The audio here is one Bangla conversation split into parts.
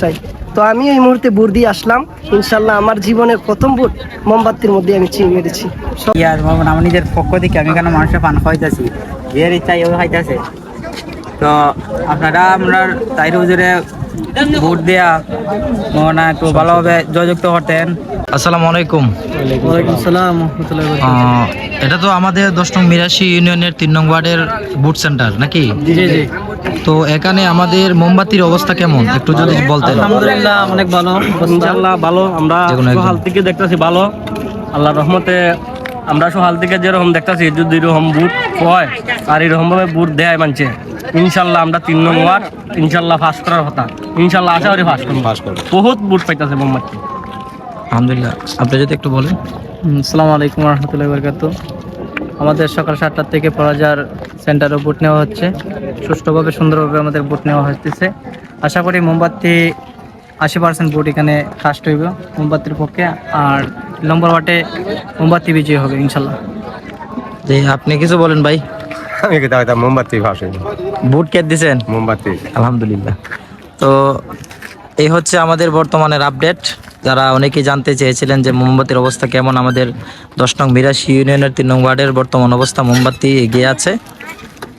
চাই। তো আমি এই মুহূর্তে বুট দিয়ে আসলাম। ইনশাল্লাহ আমার জীবনের প্রথম বুট মোমবাতির মধ্যে আমি চিনি মেরেছি। ইয়ার আমার নিজের পক্ষ থেকে আমি কেন মানুষের পান খাইতেছি, এর ইচ্ছা এও খাইতেছে। তো আপনারা আমরা তাই হুজুরে ভোট দেয়া না একটু ভালোভাবে জয়যুক্ত করতেন। আসসালামু আলাইকুম। ওয়ালাইকুম সালাম রাহমাতুল্লাহি ওয়া বারাকাতুহু। এটা তো আমাদের 10 নং মিরাশি ইউনিয়নের 3 নং ওয়ার্ডের বুট সেন্টার নাকি? জি জি। তো এখানে আমাদের মোমবাতির অবস্থা কেমন একটু যদি বলতেন। আলহামদুলিল্লাহ অনেক ভালো, ইনশাআল্লাহ ভালো। আমরা যেকোনো একদম। সহাল থেকে দেখতেছি ভালো, আল্লাহর রহমতে। আমরা সহাল থেকে যেরকম দেখতেছি যদি এরকম বুট হয় আর এরকম ভাবে বুট দেয় মানছে, ইনশাল্লাহ আমরা 3 নং ওয়ার্ড ইনশাল্লাহ ফার্স্ট করার কথা। ইনশাল্লাহ আশা করি ফার্স্ট করব। বহুত বুট পাইতেছে মোমবাতি। আলহামদুলিল্লাহ, আপনি যদি একটু বলেন। আসসালামু আলাইকুম রহমতুল্লাহি বারাকাতুহু। আমাদের সকাল 7টা থেকে পরাজার সেন্টারে বুট নেওয়া হচ্ছে। সুষ্ঠুভাবে সুন্দরভাবে আমাদের বুট নেওয়া হচ্ছে। আশা করি মোমবাতি 80% বুট এখানে ফার্স্ট হইব মোমবাতির পক্ষে, আর নম্বর ওয়ার্ডে মোমবাতি বিজয়ী হবে ইনশাল্লাহ। যে আপনি কিছু বলেন ভাই। আমি কথা মোমবাতি ভাসে বুট কে দিছেন? মোমবাতি। আলহামদুলিল্লাহ। তো এই হচ্ছে আমাদের বর্তমানের আপডেট। যারা অনেকেই জানতে চেয়েছিলেন যে মোমবাতির অবস্থা কেমন, আমাদের 10 নং মিরাশি ইউনিয়নের 3 নং ওয়ার্ডের বর্তমান অবস্থা, মোমবাতি এগিয়ে আছে।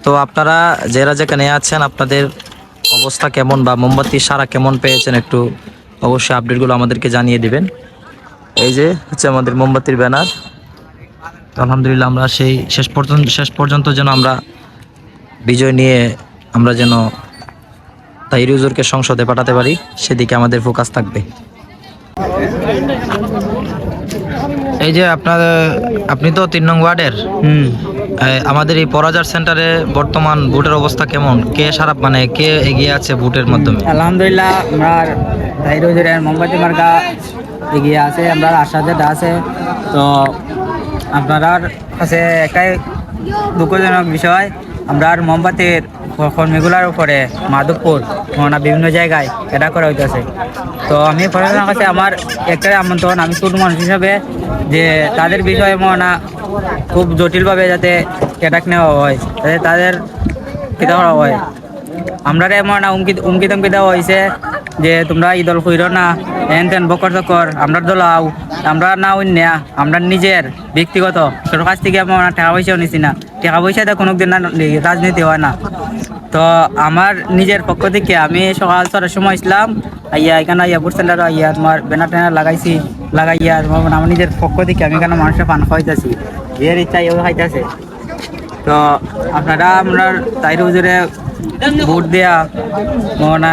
তো আপনারা যারা যেখানে আছেন আপনাদের অবস্থা কেমন বা মোমবাতির সারা কেমন পেয়েছেন একটু অবশ্যই আপডেটগুলো আমাদেরকে জানিয়ে দিবেন। এই যে হচ্ছে আমাদের মোমবাতির ব্যানার। আলহামদুলিল্লাহ আমরা সেই শেষ পর্যন্ত যেন আমরা বিজয় নিয়ে আমরা যেন তাহির হুজুরকে সংসদে পাঠাতে পারি, সেদিকে আমাদের ফোকাস থাকবে। এই যে আপনি তো 3 নং ওয়ার্ডের, আমাদের এই পরাজার সেন্টারে বর্তমান ভোটের অবস্থা কেমন? কে সারা কে এগিয়ে আছে ভোটের মাধ্যমে? আলহামদুলিল্লাহ আমরা তাই হুজুরের মোমবাতি মার্কা এগিয়ে আছে, আমরা আশা যেটা আছে। তো আপনার কাছে একটাই দুঃখজনক বিষয়, আমরা মোমবাতির কর্মীগুলোর উপরে মাধবপুর বিভিন্ন জায়গায় এটা করা হইতেছে। তো আমি প্রশাসনের কাছে আমার একটাই আমন্ত্রণ, আমি ছোট মানুষ হিসাবে, যে তাদের বিষয়ে খুব জটিলভাবে যাতে অ্যাটাক নেওয়া হয়, যাতে তাদের কিতা করা হয়। আমরা উমকি তমকি দেওয়া হয়েছে যে তোমরা ইদল কইর না, এন তেন বকর চকর, আমরা দল আও, আমরা না অন্য, আমরা নিজের ব্যক্তিগত তোর কাছ থেকে আমরা টাকা পয়সাও নিছি না। টাকা পয়সাতে কোনো দিন রাজনীতি হয় না। তো আমার নিজের পক্ষ থেকে আমি সকাল 6টার সময় ইসলাম এখানে বুট সেন্টার তোমার ব্যানার ট্যানার লাগাইয়া আমার নিজের পক্ষ থেকে আমি এখানে মানুষের পান খাইতেছি, এর ইচ্ছা এও খাইতেছে। তো আপনারা আমরা তাইর হুজুরে ভোট দেয়া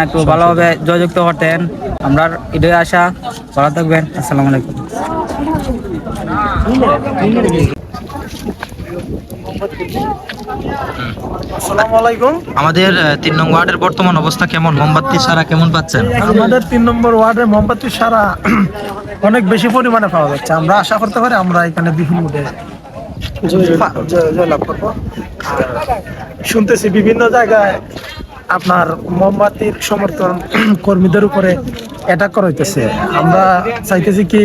একটু ভালোভাবে জয়যুক্ত করতেন, আমরা এটাই আশা। ভালো থাকবেন। আসসালামু আলাইকুম। আসসালামু আলাইকুম। আমাদের 3 নং ওয়ার্ডের বর্তমান অবস্থা কেমন? মোমবাতি সারা কেমন পাচ্ছেন? আমাদের 3 নম্বর ওয়ার্ডে মোমবাতির সারা অনেক বেশি পরিমাণে পাওয়া যাচ্ছে। আমরা আশা করতে পারি আমরা এখানে বিপুল ভোটে জয়লাভ করবো। শুনতেছি বিভিন্ন জায়গায় আপনার মোমবাতির সমর্থন কর্মীদের উপরে অ্যাটাক করা হইতেছে। আমরা চাইতেছি কি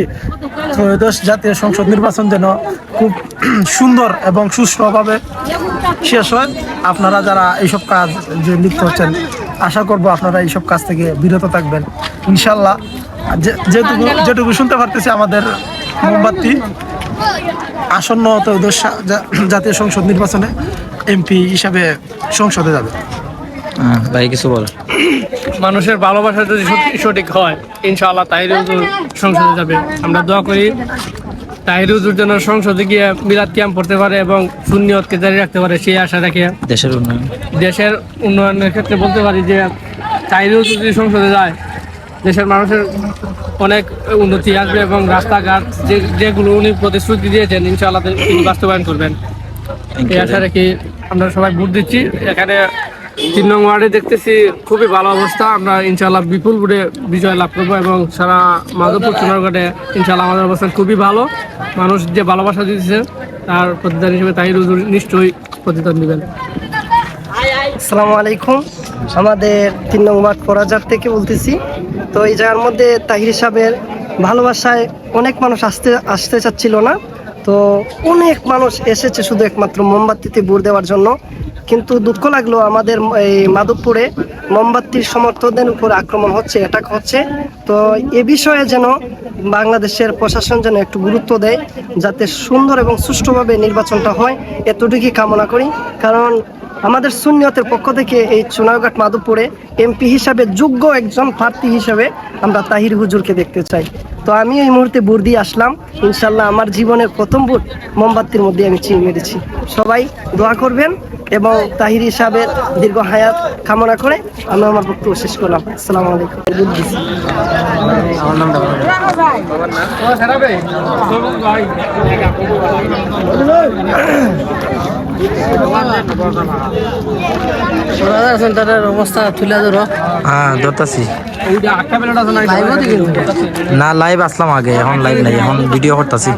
ত্রয়োদশ জাতীয় সংসদ নির্বাচন যেন খুব সুন্দর এবং সুষ্ঠুভাবে শেষ হয়। আপনারা যারা এইসব কাজ যে লিপ্ত হচ্ছেন, আশা করব আপনারা এইসব কাজ থেকে বিরত থাকবেন ইনশাল্লাহ। যেটুকু শুনতে পারতেছি আমাদের মোমবাতি আসন্ন ত্রয়োদশ জাতীয় সংসদ নির্বাচনে এমপি হিসাবে সংসদে যাবে। ভাই কিছু বল। মানুষের ভালোবাসা যদি সঠিক হয় ইনশাআল্লাহ তাহির হুজুর সংসদে যাবে। আমরা দোয়া করি তাহির হুজুর যেন সংসদে গিয়ে মিলাদ ক্যাম্প করতে পারে এবং সুন্নিয়তকে জারি রাখতে পারে, সেই আশা রেখে দেশের উন্নয়নের ক্ষেত্রে বলতে পারি যে তাহির হুজুর যদি সংসদে যায় দেশের মানুষের অনেক উন্নতি আসবে এবং রাস্তাঘাট যেগুলো উনি প্রতিশ্রুতি দিয়েছেন ইনশাআল্লাহ তিনি বাস্তবায়ন করবেন, এই আশা রেখে আমরা সবাই ভোট দিচ্ছি। এখানে 3 নং ওয়ার্ডে দেখতেছি খুবই ভালো অবস্থা। আমরা ইনশাআল্লাহ বিপুল ভোটে বিজয় লাভ করবো এবং সারা মাধবপুর সোনারঘাটে ইনশাআল্লাহ আমাদের অবস্থান খুবই ভালো। মানুষ যে ভালোবাসা দিতেছে তার প্রতিদান হিসেবে তাহির হুজুর নিশ্চয়ই প্রতিদান দিবেন। আসসালামু আলাইকুম। আমাদের 3 নং ওয়ার্ড পরাজার থেকে বলতেছি। তো এই জায়গার মধ্যে তাহির সাহেবের ভালোবাসায় অনেক মানুষ আসতে চাচ্ছিল না, তো অনেক মানুষ এসেছে শুধু একমাত্র মোমবাতিতে ভোট দেওয়ার জন্য। কিন্তু দুঃখ লাগলো আমাদের এই মাধবপুরে মোমবাতির সমর্থকদের উপর আক্রমণ হচ্ছে, অ্যাটাক হচ্ছে। তো এ বিষয়ে যেন বাংলাদেশের প্রশাসন যেন একটু গুরুত্ব দেয়, যাতে সুন্দর এবং সুষ্ঠুভাবে নির্বাচনটা হয়, এতটুকুই কামনা করি। কারণ আমাদের সুন্নিয়তের পক্ষ থেকে এই চুনারঘাট মাধবপুরে এমপি হিসাবে যোগ্য একজন প্রার্থী হিসাবে আমরা তাহির হুজুরকে দেখতে চাই। তো আমি এই মুহূর্তে ভোট দিয়ে আসলাম। ইনশাল্লাহ আমার জীবনের প্রথম ভোট মোমবাতির মধ্যে আমি চিনি মেরেছি। সবাই দোয়া করবেন এবং তাহির হিসাবে দীর্ঘ হায়াত কামনা করে আমি আমার বক্তব্য শেষ করলাম। আসসালামু আলাইকুম। সেন্টারের অবস্থা তুলে ধরো। হ্যাঁ ধরতাছি। না লাইভ আসলাম আগে, এখন লাইভ নাই, এখন ভিডিও করতেছি।